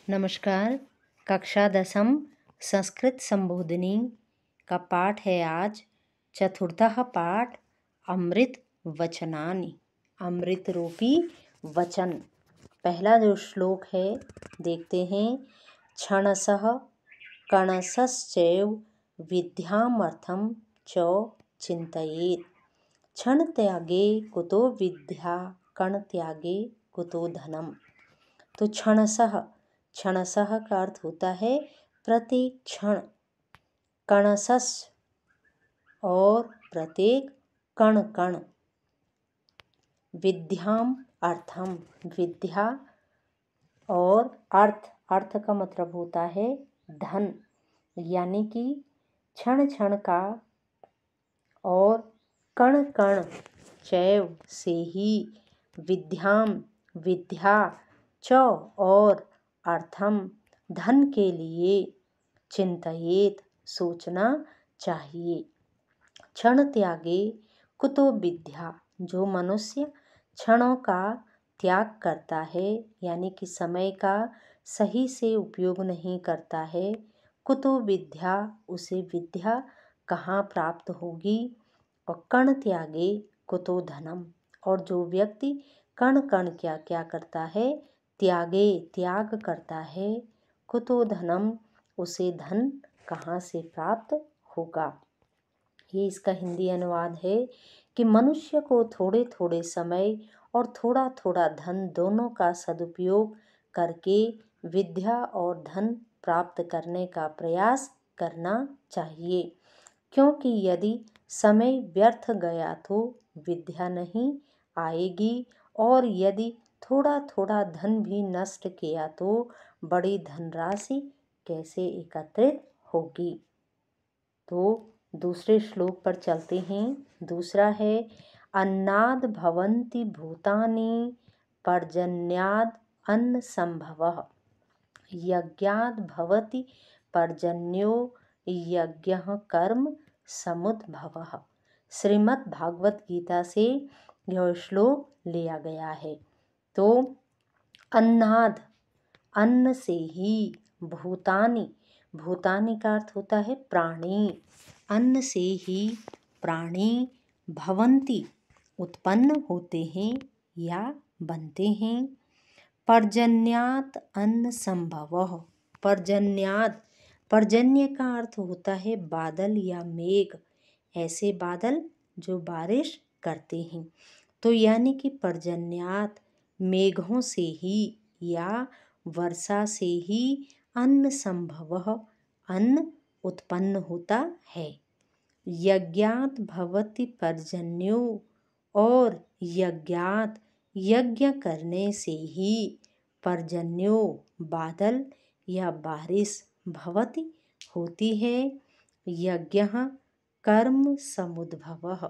नमस्कार। कक्षा 10 संस्कृत संबोधिनी का पाठ है आज चतुर्थः पाठ अमृत वचनानि। अमृत रूपी वचन। पहला जो श्लोक है देखते हैं। क्षणशः कणशश्चैव विद्यामर्थं च चिन्तयेत्। क्षण त्यागे कुतो विद्या, कण त्यागे कुतो धनम। तो क्षणशः का अर्थ होता है प्रत्येक क्षण। कणशस और प्रत्येक कण कण। विद्याम अर्थम, विद्या और अर्थ का मतलब होता है धन, यानी कि क्षण क्षण का और कण कण चैव से ही, विद्याम विद्या, च और अर्थम धन के लिए, चिंतयेत सोचना चाहिए। क्षण त्यागे कुतो विद्या, जो मनुष्य क्षणों का त्याग करता है यानी कि समय का सही से उपयोग नहीं करता है, कुतो विद्या, उसे विद्या कहाँ प्राप्त होगी। और कण त्यागे कुतो धनम, और जो व्यक्ति कण कण क्या क्या करता है, त्याग करता है, कुतो धनम, उसे धन कहाँ से प्राप्त होगा। ये इसका हिंदी अनुवाद है कि मनुष्य को थोड़े थोड़े समय और थोड़ा थोड़ा धन दोनों का सदुपयोग करके विद्या और धन प्राप्त करने का प्रयास करना चाहिए, क्योंकि यदि समय व्यर्थ गया तो विद्या नहीं आएगी, और यदि थोड़ा थोड़ा धन भी नष्ट किया तो बड़ी धनराशि कैसे एकत्रित होगी। तो दूसरे श्लोक पर चलते हैं। दूसरा है अन्नाद भवन्ति भूतानि पर्जन्याद अन्न संभवः, यज्ञाद भवति पर्जन्यो यज्ञः कर्म समुद्भवः। श्रीमद् भागवत गीता से यह श्लोक लिया गया है। तो अन्नाद, अन्न से ही, भूतानि, भूतानि का अर्थ होता है प्राणी, अन्न से ही प्राणी भवन्ति, उत्पन्न होते हैं या बनते हैं। पर्जन्यात अन्न संभवः, पर्जन्यात, पर्जन्य का अर्थ होता है बादल या मेघ, ऐसे बादल जो बारिश करते हैं। तो यानी कि पर्जन्यात, मेघों से ही या वर्षा से ही, अन्न संभवः, अन्न उत्पन्न होता है। यज्ञात भवति पर्जन्यो, और यज्ञात, यज्ञ करने से ही, पर्जन्यो, बादल या बारिश, भवति होती है, यज्ञ कर्म समुद्भवः,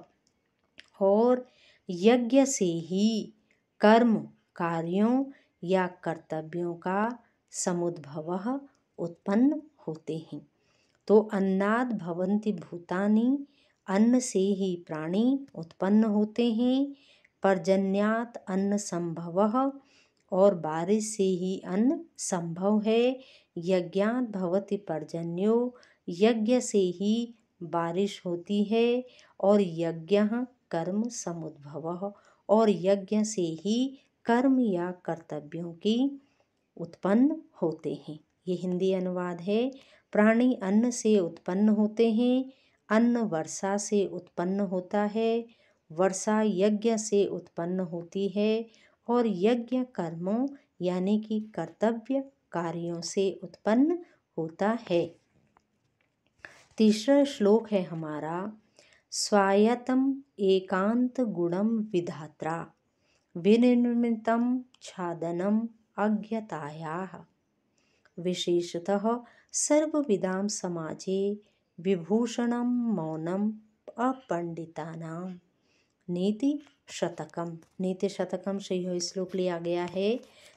और यज्ञ से ही कर्म, कार्यों या कर्तव्यों का समुद्भवः, उत्पन्न होते हैं। तो अन्नाद भवन्ति भूतानि, अन्न से ही प्राणी उत्पन्न होते हैं। पर्जन्यात अन्न संभवः, और बारिश से ही अन्न संभव है। यज्ञात भवति पर्जन्यो, यज्ञ से ही बारिश होती है। और यज्ञ कर्म समुद्भवः, और यज्ञ से ही कर्म या कर्तव्यों की उत्पन्न होते हैं। ये हिंदी अनुवाद है। प्राणी अन्न से उत्पन्न होते हैं, अन्न वर्षा से उत्पन्न होता है, वर्षा यज्ञ से उत्पन्न होती है, और यज्ञ कर्मों यानी कि कर्तव्य कार्यों से उत्पन्न होता है। तीसरा श्लोक है हमारा स्वायत्तम एकांत गुणम विधात्रा, विनिर्मितम छादनम अज्ञतायाः, विशेषतः सर्वविदां समाजे विभूषणं मौनम अपंडितानां। नीति शतकम, नीति शतकम से यह श्लोक लिया गया है।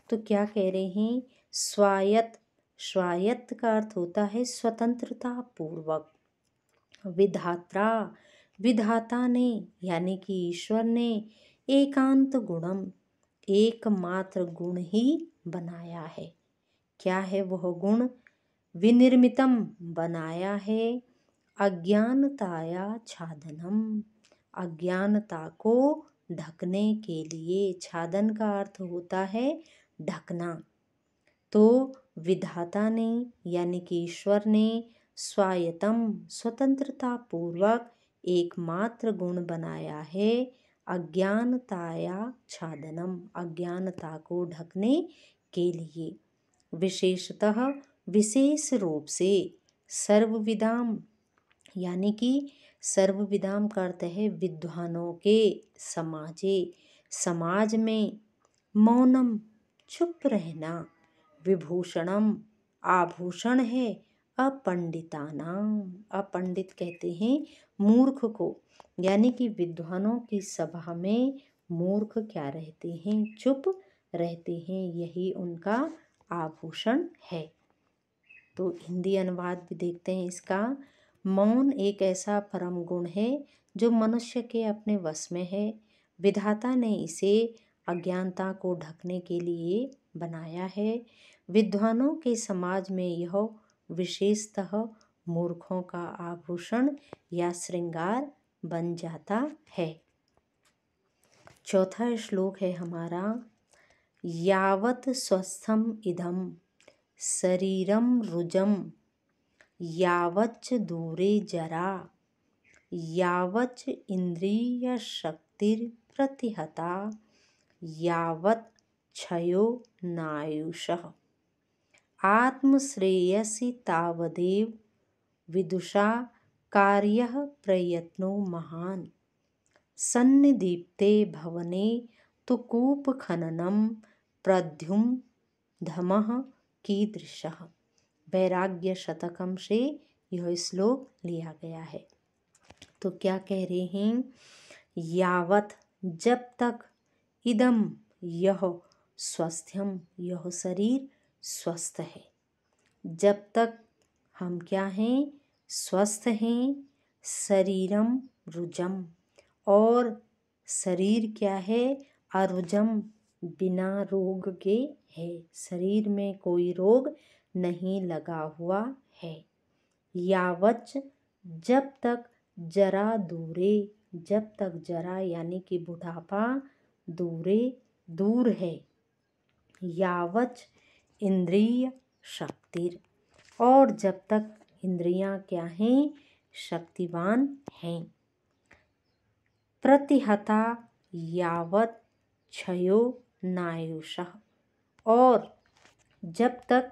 तो क्या कह रहे हैं, स्वायत्त, स्वायत्त का अर्थ होता है स्वतंत्रता पूर्वक। विधात्रा, विधाता ने यानी कि ईश्वर ने, एकांत गुणम, एकमात्र गुण ही बनाया है। क्या है वह गुण? विनिर्मितम बनाया है, अज्ञानताया छादनम, अज्ञानता को ढकने के लिए। छादन का अर्थ होता है ढकना। तो विधाता ने यानी कि ईश्वर ने स्वायतम स्वतंत्रता पूर्वक एकमात्र गुण बनाया है, अज्ञानताया छादनम, अज्ञानता को ढकने के लिए। विशेषतः विशेष रूप से सर्वविदाम यानी कि सर्वविदाम का अर्थ है विद्वानों के समाजे, समाज में, मौनम चुप रहना, विभूषणम आभूषण है, अपंडितानाम, अपंडित कहते हैं मूर्ख को, यानी कि विद्वानों की सभा में मूर्ख क्या रहते हैं? चुप रहते हैं, यही उनका आभूषण है। तो हिंदी अनुवाद भी देखते हैं इसका। मौन एक ऐसा परम गुण है जो मनुष्य के अपने वश में है। विधाता ने इसे अज्ञानता को ढकने के लिए बनाया है। विद्वानों के समाज में यह विशेषतः मूर्खों का आभूषण या श्रृंगार बन जाता है। चौथा श्लोक है हमारा, यावत् स्वस्थम इदम शरीरम रुजम, यावच्च दूरे जरा, यावच्च इंद्रिय शक्तिर प्रतिहता, यावत् क्षयो नायुषः, आत्मश्रेयसि तावदेव विदुषा कार्यः प्रयत्नो महान्, सन्निदीप्ते भवने तु कूपखननं प्रद्युम् धमः कीदृशः। वैराग्य शतकम से यह श्लोक लिया गया है। तो क्या कह रहे हैं? यावत जब तक, इदम यह, स्वस्थ्यम यह शरीर स्वस्थ है, जब तक हम क्या हैं? स्वस्थ हैं। शरीरम रुजम, और शरीर क्या है? अरुजम बिना रोग के है, शरीर में कोई रोग नहीं लगा हुआ है। यावच जब तक, जरा दूरे, जब तक जरा यानी कि बुढ़ापा दूरे दूर है। यावच इंद्रिय शक्तिर, और जब तक इंद्रियां क्या हैं? शक्तिवान हैं। प्रतिहता यावत क्षयो नायुषः, और जब तक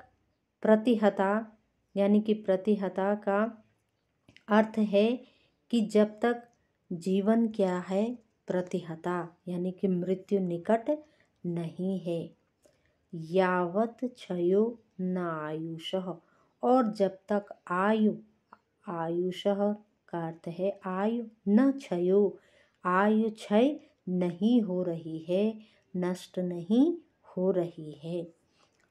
प्रतिहता यानी कि प्रतिहता का अर्थ है कि जब तक जीवन क्या है? प्रतिहता यानी कि मृत्यु निकट नहीं है। यावत क्षयो न आयुषः, और जब तक आयु, आयुषः का अर्थ है आयु, न क्षयो, आयु क्षय नहीं हो रही है, नष्ट नहीं हो रही है।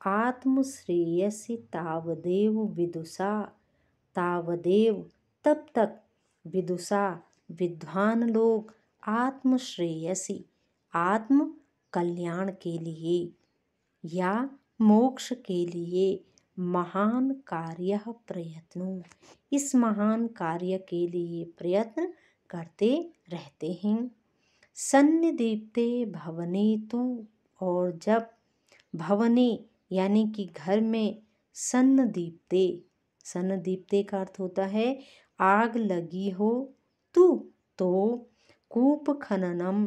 आत्मश्रेयसि तावदेव विदुषा, तावदेव तब तक, विदुषा विद्वान लोग, आत्मश्रेयसि आत्म कल्याण के लिए या मोक्ष के लिए, महान कार्य प्रयत्नों, इस महान कार्य के लिए प्रयत्न करते रहते हैं। सन्निदीप्ते भवने तु, और जब भवने यानी कि घर में, सन्निदीप्ते, सन्निदीप्ते का अर्थ होता है आग लगी हो, तू तो कूप खननम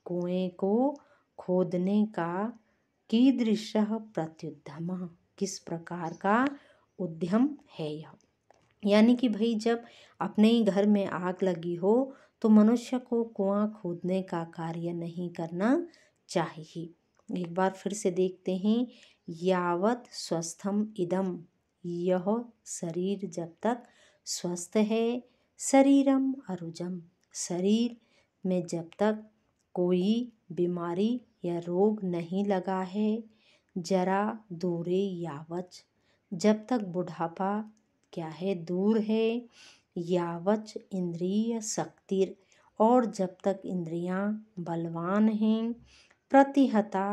कुएं को खोदने का, कीदृशः प्रत्युद्यमः किस प्रकार का उद्यम है यह। यानी कि भाई जब अपने ही घर में आग लगी हो तो मनुष्य को कुआं खोदने का कार्य नहीं करना चाहिए। एक बार फिर से देखते हैं, यावत स्वस्थम इदम, यह शरीर जब तक स्वस्थ है, शरीरम अरुजम, शरीर में जब तक कोई बीमारी या रोग नहीं लगा है, जरा दूरे यावच, जब तक बुढ़ापा क्या है? दूर है, यावच इंद्रिय शक्तिर, और जब तक इंद्रियां बलवान हैं, प्रतिहता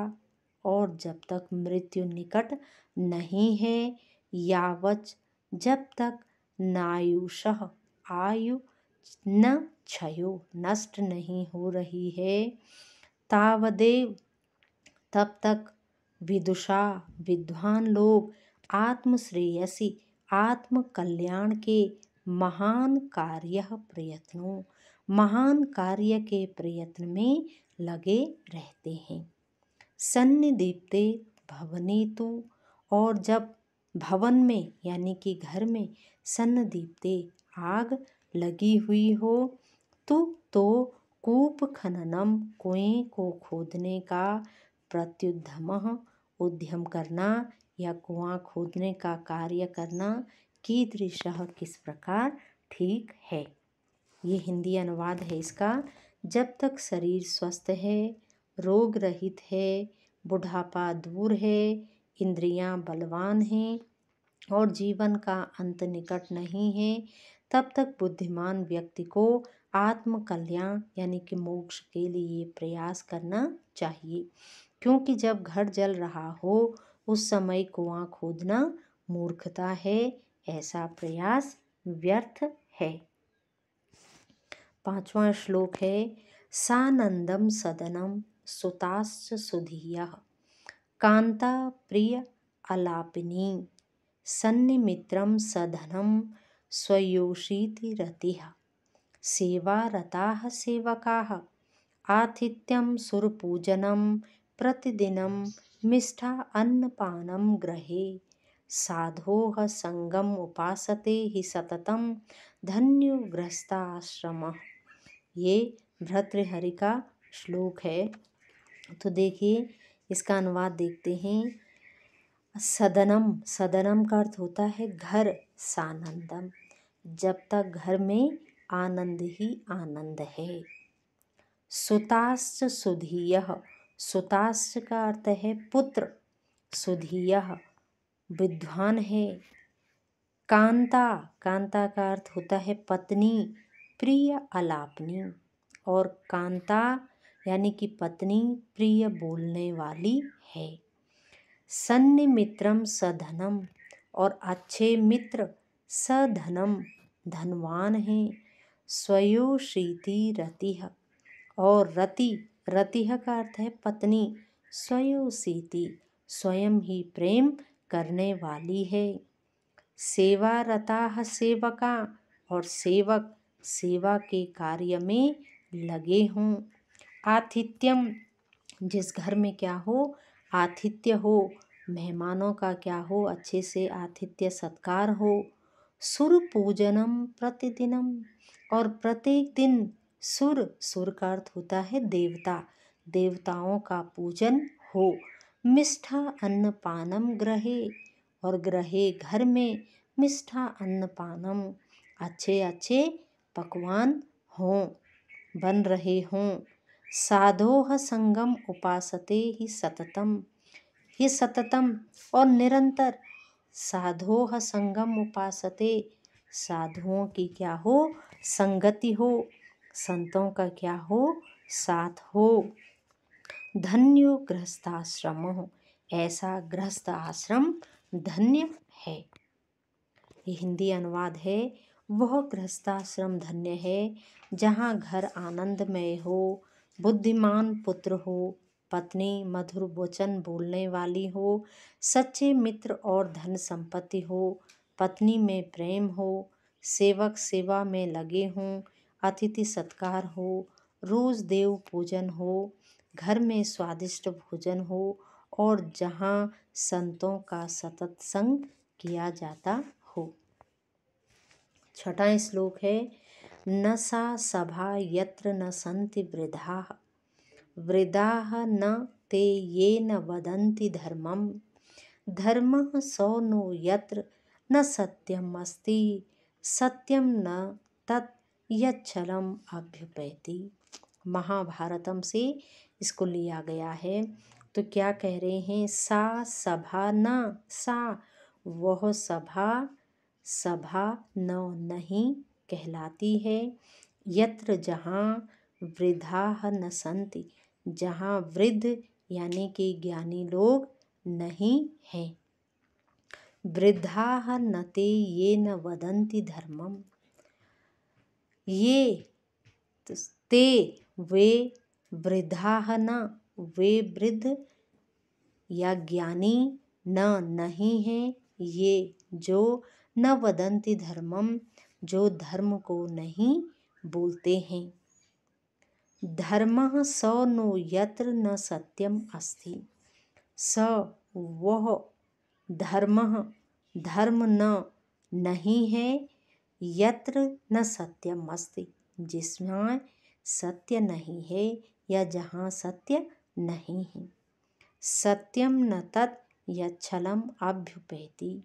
और जब तक मृत्यु निकट नहीं है, यावच जब तक नायुषः आयु न क्षयो नष्ट नहीं हो रही है, तावदेव तब तक विदुषा विद्वान लोग आत्मश्रेयसी आत्म कल्याण के महान कार्य के प्रयत्न में लगे रहते हैं। सन्निदीप्ते भवने तो, और जब भवन में यानी कि घर में सन्निदीप्ते आग लगी हुई हो तो कूप खननम कुएं को खोदने का प्रत्युद्यमः उद्यम करना या कुआं खोदने का कार्य करना कीदृशः किस प्रकार ठीक है। ये हिंदी अनुवाद है इसका। जब तक शरीर स्वस्थ है, रोग रहित है, बुढ़ापा दूर है, इंद्रियां बलवान हैं और जीवन का अंत निकट नहीं है, तब तक बुद्धिमान व्यक्ति को आत्म कल्याण यानी कि मोक्ष के लिए प्रयास करना चाहिए। क्योंकि जब घर जल रहा हो उस समय कुआं खोदना मूर्खता है, ऐसा प्रयास व्यर्थ है। 5वां श्लोक है, सानंदम सदनम सुताश्च सुधीयः कांता प्रिय अलापिनी सन्निमित्रम सधनम स्वयोषीति रतिः सेवा रताः सेवकाः आतिथ्यम सुरपूजनम प्रतिदिनं मिष्ठा अन्नपानं गृहे साधोः संगम उपासते हि सततम धन्यो गृहस्थाश्रमः। ये भर्तृहरि का श्लोक है। तो देखिए इसका अनुवाद देखते हैं। सदनम का अर्थ होता है घर, सानंदम जब तक घर में आनंद ही आनंद है। सुताश्च सुधीयः, सुताश्च का अर्थ है पुत्र, सुधीयः विद्वान है। कांता का अर्थ होता है पत्नी, प्रिय अलापनी, और कांता यानी कि पत्नी प्रिय बोलने वाली है। सन्निमित्रम सधनम, और अच्छे मित्र, सधनम धनवान है। स्वयोषीति रतिः, और रतिः का अर्थ है पत्नी, स्वयोषीति स्वयं ही प्रेम करने वाली है। सेवा रताः सेवका, और सेवक सेवा के कार्य में लगे हों। आतिथ्यम, जिस घर में क्या हो, आतिथ्य हो, मेहमानों का क्या हो, अच्छे से आतिथ्य सत्कार हो। सुर पूजनम प्रतिदिनम, और प्रत्येक दिन सुर का अर्थ होता है देवता, देवताओं का पूजन हो। मिष्ठा अन्नपानम गृहे, और गृहे घर में मिष्ठा अन्नपानम अच्छे अच्छे पकवान हों, बन रहे हों। साधोः संगम उपासते ही सततम, ये सततम और निरंतर। साधोः संगम उपासते, साधुओं की क्या हो, संगति हो, संतों का क्या हो, साथ हो। धन्यो गृहस्थाश्रमः, ऐसा गृहस्थ आश्रम धन्य है। ये हिंदी अनुवाद है। वह गृहस्थाश्रम धन्य है जहाँ घर आनंदमय हो, बुद्धिमान पुत्र हो, पत्नी मधुर वचन बोलने वाली हो, सच्चे मित्र और धन संपत्ति हो, पत्नी में प्रेम हो, सेवक सेवा में लगे हों, अतिथि सत्कार हो, रोज देव पूजन हो, घर में स्वादिष्ट भोजन हो, और जहाँ संतों का सतत संग किया जाता हो। 6वां श्लोक है, न सा सभा यत्र न सन्ति वृद्धाः वृद्धाः न ते ये न वदन्ति धर्मं धर्मः सो नो यत्र न सत्यम अस्ति सत्यम न तत् यच्छलम अभ्युपैति। महाभारतम से इसको लिया गया है। तो क्या कह रहे हैं, सा सभा न, सा वह सभा न नहीं कहलाती है, यत्र जहाँ वृद्धाः न सन्ति, जहाँ वृद्ध यानी कि ज्ञानी लोग नहीं हैं। वृद्धाः न ते ये न वदन्ति धर्मम्। ये ते वे, वृद्धाः न वे वृद्ध या ज्ञानी, न नहीं है, ये जो न वदन्ति धर्मम जो धर्म को नहीं बोलते हैं। धर्मः स नो यत्र न सत्यम अस्ति। स वह धर्मः धर्म न नहीं है, यत्र न सत्यम अस्ति जिसमें सत्य नहीं है या जहाँ सत्य नहीं है। सत्यम न तत् यच्छलम अभ्युपैति।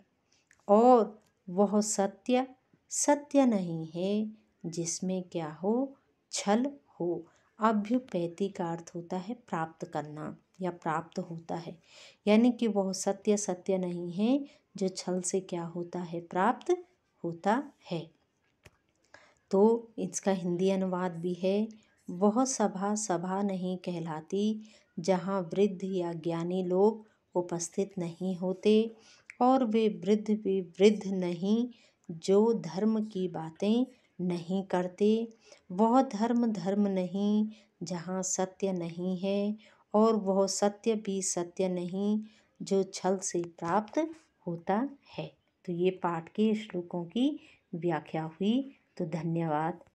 और वह सत्य सत्य नहीं है जिसमें क्या हो, छल हो। अभ्युपैति का अर्थ होता है प्राप्त करना या प्राप्त होता है, यानी कि वह सत्य सत्य नहीं है जो छल से क्या होता है, प्राप्त होता है। तो इसका हिंदी अनुवाद भी है, वह सभा सभा नहीं कहलाती जहाँ वृद्ध या ज्ञानी लोग उपस्थित नहीं होते, और वे वृद्ध भी वृद्ध नहीं जो धर्म की बातें नहीं करते। वह धर्म धर्म नहीं जहाँ सत्य नहीं है, और वह सत्य भी सत्य नहीं जो छल से प्राप्त होता है। तो ये पाठ के श्लोकों की व्याख्या हुई। तो धन्यवाद।